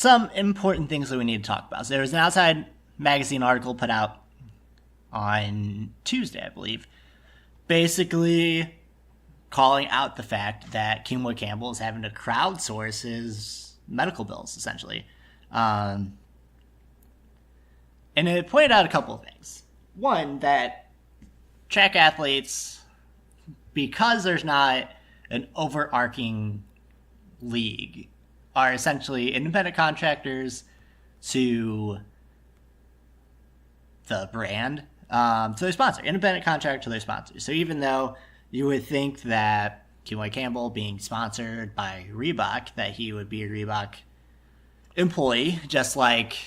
some important things that we need to talk about. So there was an Outside Magazine article put out on Tuesday, I believe, basically calling out the fact that Kemoy Campbell is having to crowdsource his medical bills, essentially. And it pointed out a couple of things. One, that track athletes, because there's not an overarching league, are essentially independent contractors to the brand, to their sponsor. Independent contractor to their sponsor. So even though you would think that Kemoy Campbell, being sponsored by Reebok, that he would be a Reebok employee, just like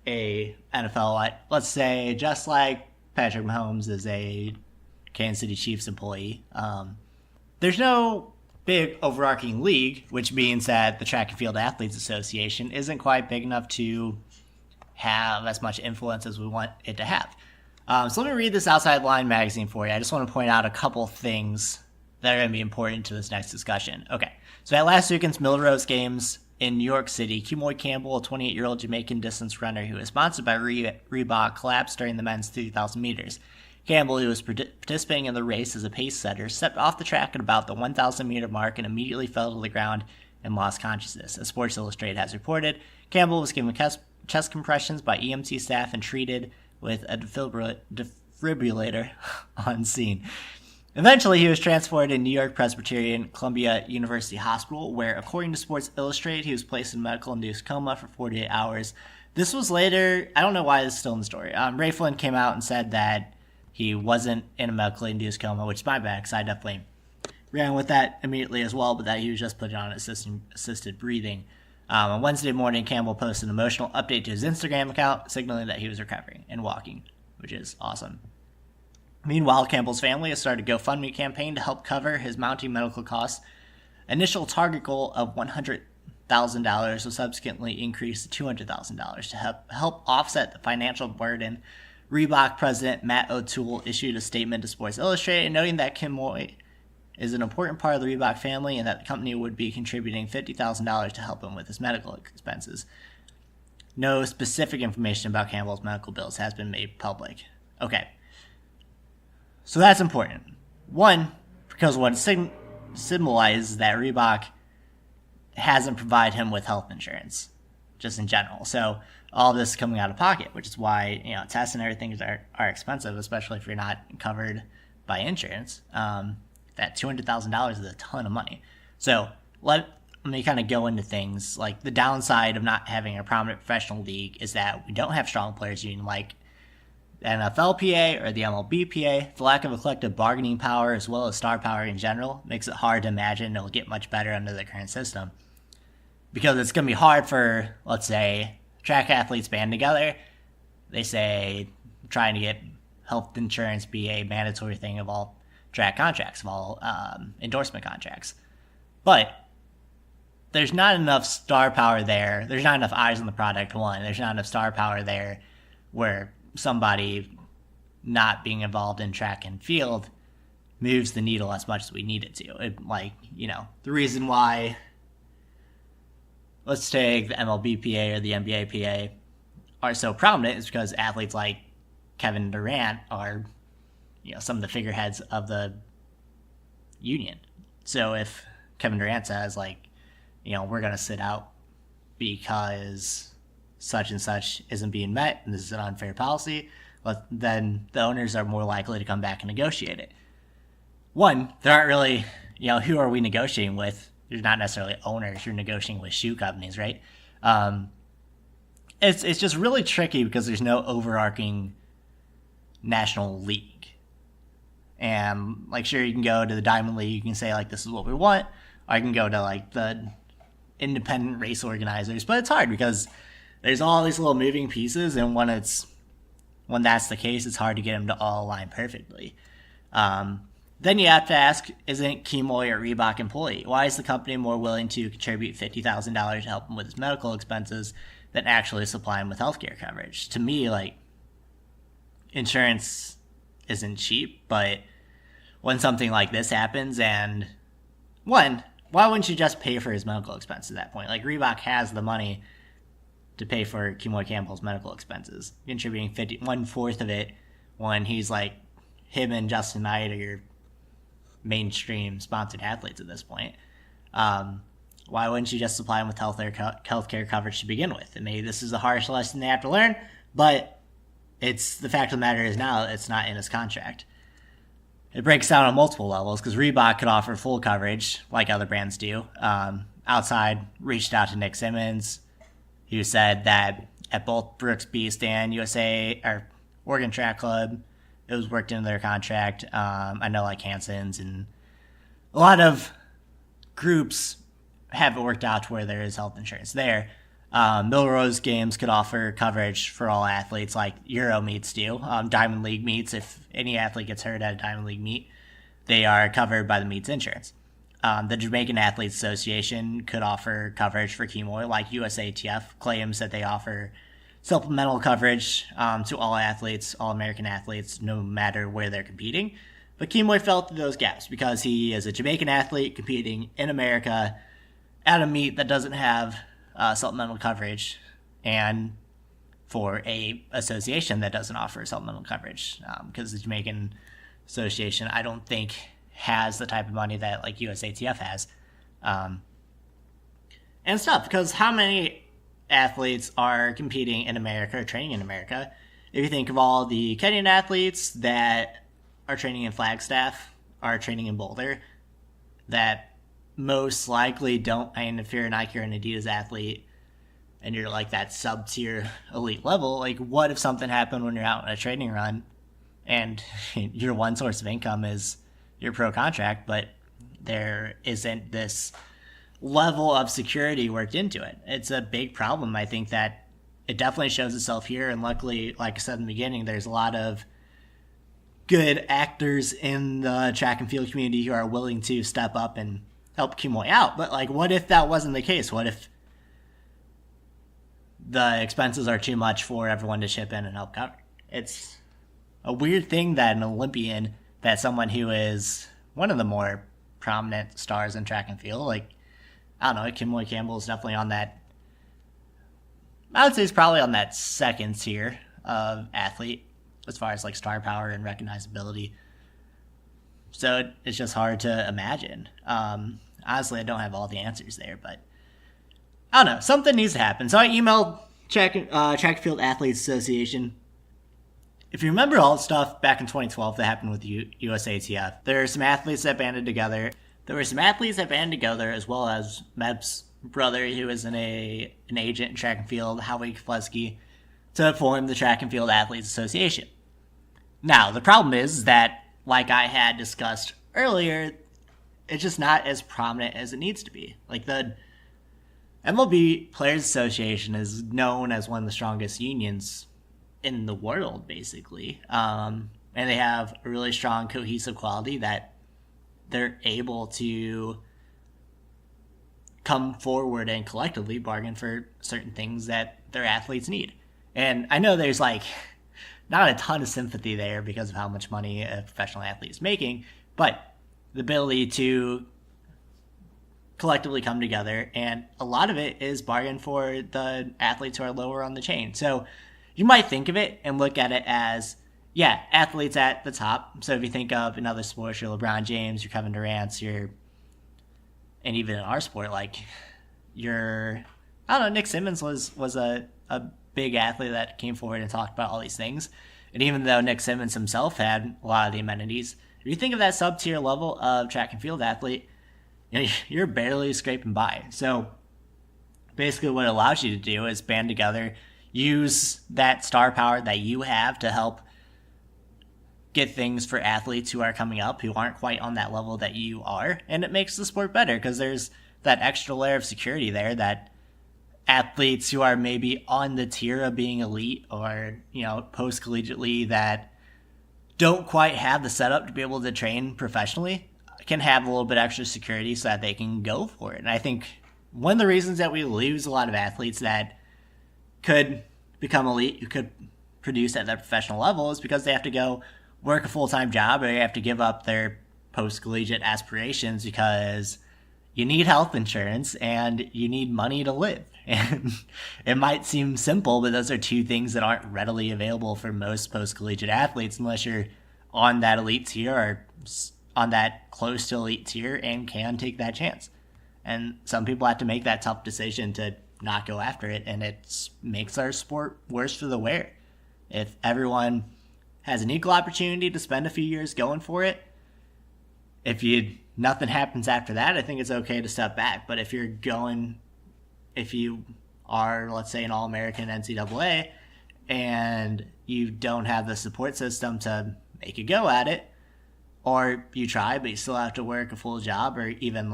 a NFL, let's say, just like Patrick Mahomes is a Kansas City Chiefs employee. There's no big overarching league, which means that the Track and Field Athletes Association isn't quite big enough to have as much influence as we want it to have. So let me read this Outside Line magazine for you. I just want to point out a couple things that are going to be important to this next discussion. Okay, so at last weekend's Millrose Games in New York City, Kemoy Campbell, a 28-year-old Jamaican distance runner who is sponsored by Reebok, collapsed during the men's 3,000 meters. Campbell, who was participating in the race as a pace setter, stepped off the track at about the 1,000-meter mark and immediately fell to the ground and lost consciousness. As Sports Illustrated has reported, Campbell was given chest compressions by EMT staff and treated with a defibrillator on scene. Eventually, he was transported to New York Presbyterian Columbia University Hospital, where, according to Sports Illustrated, he was placed in medical-induced coma for 48 hours. This was later, I don't know why this is still in the story. Ray Flynn came out and said that he wasn't in a medically induced coma, which is my bad, because I definitely ran with that immediately as well, but that he was just put on assisted breathing. On Wednesday morning, Campbell posted an emotional update to his Instagram account, signaling that he was recovering and walking, which is awesome. Meanwhile, Campbell's family has started a GoFundMe campaign to help cover his mounting medical costs. Initial target goal of $100,000 was subsequently increased to $200,000 to help offset the financial burden. Reebok president Matt O'Toole issued a statement to Sports Illustrated, noting that Kemoy is an important part of the Reebok family and that the company would be contributing $50,000 to help him with his medical expenses. No specific information about Campbell's medical bills has been made public. Okay, so that's important. One, because what it symbolizes that Reebok hasn't provided him with health insurance, just in general. So all of this is coming out of pocket, which is why, tests and everything are expensive, especially if you're not covered by insurance. That $200,000 is a ton of money. So let me kind of go into things. Like, the downside of not having a prominent professional league is that we don't have strong players union like the NFLPA or the MLBPA. The lack of a collective bargaining power, as well as star power in general, makes it hard to imagine it'll get much better under the current system. Because it's going to be hard for, let's say, track athletes band together. They say trying to get health insurance be a mandatory thing of all track contracts, of all endorsement contracts. But there's not enough star power there. There's not enough eyes on the product, one. There's not enough star power there where somebody not being involved in track and field moves the needle as much as we need it to. The reason why, let's take the MLBPA or the NBAPA, are so prominent is because athletes like Kevin Durant are, some of the figureheads of the union. So if Kevin Durant says, we're going to sit out because such and such isn't being met and this is an unfair policy, well, then the owners are more likely to come back and negotiate it. One, there aren't really, who are we negotiating with? You're not necessarily owners. You're negotiating with shoe companies, right? It's just really tricky because there's no overarching national league. And, sure, you can go to the Diamond League. You can say, this is what we want. Or I can go to, the independent race organizers. But it's hard because there's all these little moving pieces. And when that's the case, it's hard to get them to all align perfectly. Then you have to ask, isn't Kemoy a Reebok employee? Why is the company more willing to contribute $50,000 to help him with his medical expenses than actually supply him with healthcare coverage? To me, insurance isn't cheap, but when something like this happens, and one, why wouldn't you just pay for his medical expenses at that point? Like, Reebok has the money to pay for Kemoy Campbell's medical expenses, contributing 1/4 of it when he's like, him and Justin Knight are your mainstream sponsored athletes at this point. Why wouldn't you just supply him with healthcare coverage to begin with? And maybe this is a harsh lesson they have to learn, but it's the fact of the matter is now it's not in his contract. It breaks down on multiple levels because Reebok could offer full coverage like other brands do. Outside reached out to Nick Simmons, who said that at both Brooks Beast and USA or Oregon Track Club, it was worked into their contract. I know like Hanson's and a lot of groups have it worked out to where there is health insurance there. Milrose Games could offer coverage for all athletes like Euro meets do. Diamond League meets, if any athlete gets hurt at a Diamond League meet, they are covered by the meets insurance. The Jamaican Athletes Association could offer coverage for Kemoy, like USATF claims that they offer supplemental coverage to all athletes, all American athletes, no matter where they're competing. But Kemoy fell through those gaps because he is a Jamaican athlete competing in America at a meet that doesn't have supplemental coverage, and for a association that doesn't offer supplemental coverage, because the Jamaican Association, I don't think, has the type of money that like USATF has. And it's tough because how many athletes are competing in America or training in America? If you think of all the Kenyan athletes that are training in Flagstaff, are training in Boulder, that most likely don't, and if you're a Nike or an Adidas athlete and you're like that sub-tier elite level, like what if something happened when you're out on a training run and your one source of income is your pro contract, but there isn't this level of security worked into it? It's a big problem. I think that it definitely shows itself here, and luckily, like I said in the beginning, there's a lot of good actors in the track and field community who are willing to step up and help Kemoy out. But like, what if that wasn't the case? What if the expenses are too much for everyone to chip in and help cover? It's a weird thing that an Olympian, that someone who is one of the more prominent stars in track and field, like, I don't know, Kemoy Campbell is definitely on that, I would say he's probably on that second tier of athlete as far as like star power and recognizability. So it's just hard to imagine. Honestly, I don't have all the answers there, but I don't know. Something needs to happen. So I emailed Track and Field Athletes Association. If you remember all the stuff back in 2012 that happened with USATF, there are some athletes that banded together. There were some athletes that banded together, as well as Meb's brother, who is an agent in track and field, Howie Keflezighi, to form the Track and Field Athletes Association. Now, the problem is that, like I had discussed earlier, it's just not as prominent as it needs to be. Like, the MLB Players Association is known as one of the strongest unions in the world, basically. And they have a really strong, cohesive quality that they're able to come forward and collectively bargain for certain things that their athletes need. And I know there's like not a ton of sympathy there because of how much money a professional athlete is making, but the ability to collectively come together, and a lot of it is bargain for the athletes who are lower on the chain. So you might think of it and look at it as, yeah, athletes at the top. So if you think of in other sports, your LeBron James, your Kevin Durant's, and even in our sport, like I don't know, Nick Simmons was a big athlete that came forward and talked about all these things. And even though Nick Simmons himself had a lot of the amenities, if you think of that sub-tier level of track and field athlete, you're barely scraping by. So basically what it allows you to do is band together, use that star power that you have to help get things for athletes who are coming up, who aren't quite on that level that you are, and it makes the sport better because there's that extra layer of security there that athletes who are maybe on the tier of being elite or, post-collegiately that don't quite have the setup to be able to train professionally can have a little bit extra security so that they can go for it. And I think one of the reasons that we lose a lot of athletes that could become elite, who could produce at that professional level, is because they have to go work a full-time job or they have to give up their post-collegiate aspirations because, you need health insurance and you need money to live. And it might seem simple, but those are two things that aren't readily available for most post-collegiate athletes unless you're on that elite tier or on that close to elite tier and can take that chance. And some people have to make that tough decision to not go after it, and it makes our sport worse for the wearer. If everyone has an equal opportunity to spend a few years going for it, nothing happens after that, I think it's okay to step back. But if you are, let's say, an All-American NCAA and you don't have the support system to make a go at it, or you try but you still have to work a full job, or even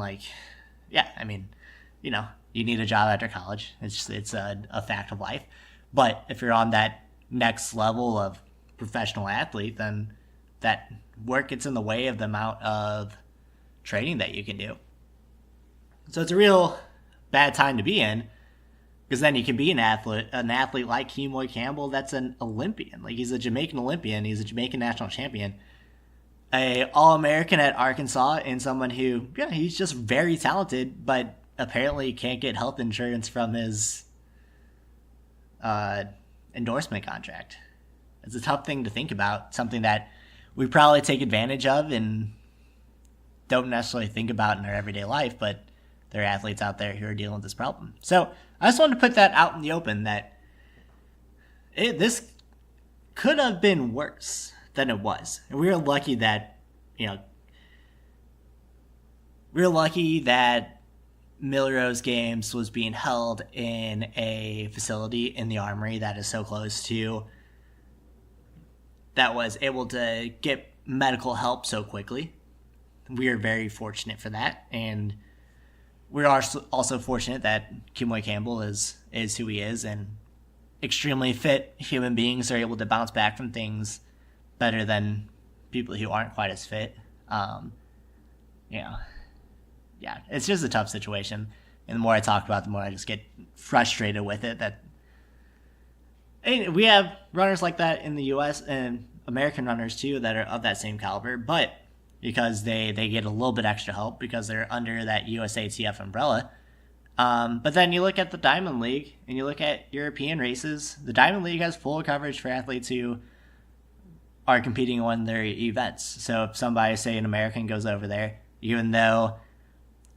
you need a job after college. It's a fact of life. But if you're on that next level of professional athlete, then that work gets in the way of the amount of training that you can do. So it's a real bad time to be in, because then you can be an athlete like Kemoy Campbell that's an Olympian. Like, he's a Jamaican Olympian. He's a Jamaican national champion. A All-American at Arkansas, and someone who, he's just very talented, but apparently can't get health insurance from his endorsement contract. It's a tough thing to think about, something that we probably take advantage of and don't necessarily think about in our everyday life, but there are athletes out there who are dealing with this problem. So I just wanted to put that out in the open, that this could have been worse than it was. And we were lucky that, Millrose Games was being held in a facility in the Armory that is so close to, that was able to get medical help so quickly. We are very fortunate for that, and we are also fortunate that Kemoy Campbell is who he is, and extremely fit human beings are able to bounce back from things better than people who aren't quite as fit. It's just a tough situation, and the more I talk about it, the more I just get frustrated with it. We have runners like that in the U.S. and American runners too that are of that same caliber, but because they get a little bit extra help because they're under that USATF umbrella. But then you look at the Diamond League and you look at European races. The Diamond League has full coverage for athletes who are competing on their events. So if somebody, say an American, goes over there, even though,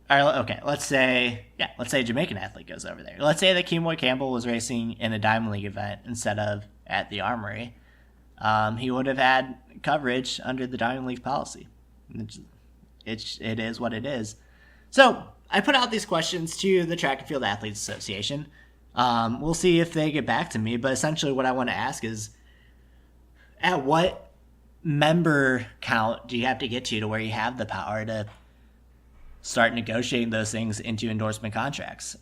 let's say a Jamaican athlete goes over there. Let's say that Kemoy Campbell was racing in a Diamond League event instead of at the Armory. He would have had coverage under the Diamond League policy. It is what it is. So I put out these questions to the Track and Field Athletes Association. We'll see if they get back to me, but essentially what I want to ask is, at what member count do you have to get to where you have the power to start negotiating those things into endorsement contracts?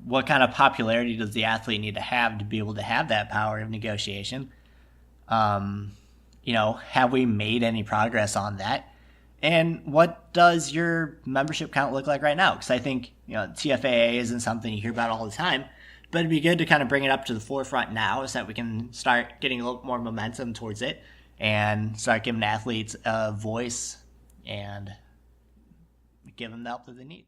What kind of popularity does the athlete need to be able to have that power of negotiation? Have we made any progress on that? And what does your membership count look like right now? Because I think, TFAA isn't something you hear about all the time, but it'd be good to kind of bring it up to the forefront now so that we can start getting a little more momentum towards it and start giving athletes a voice and give them the help that they need.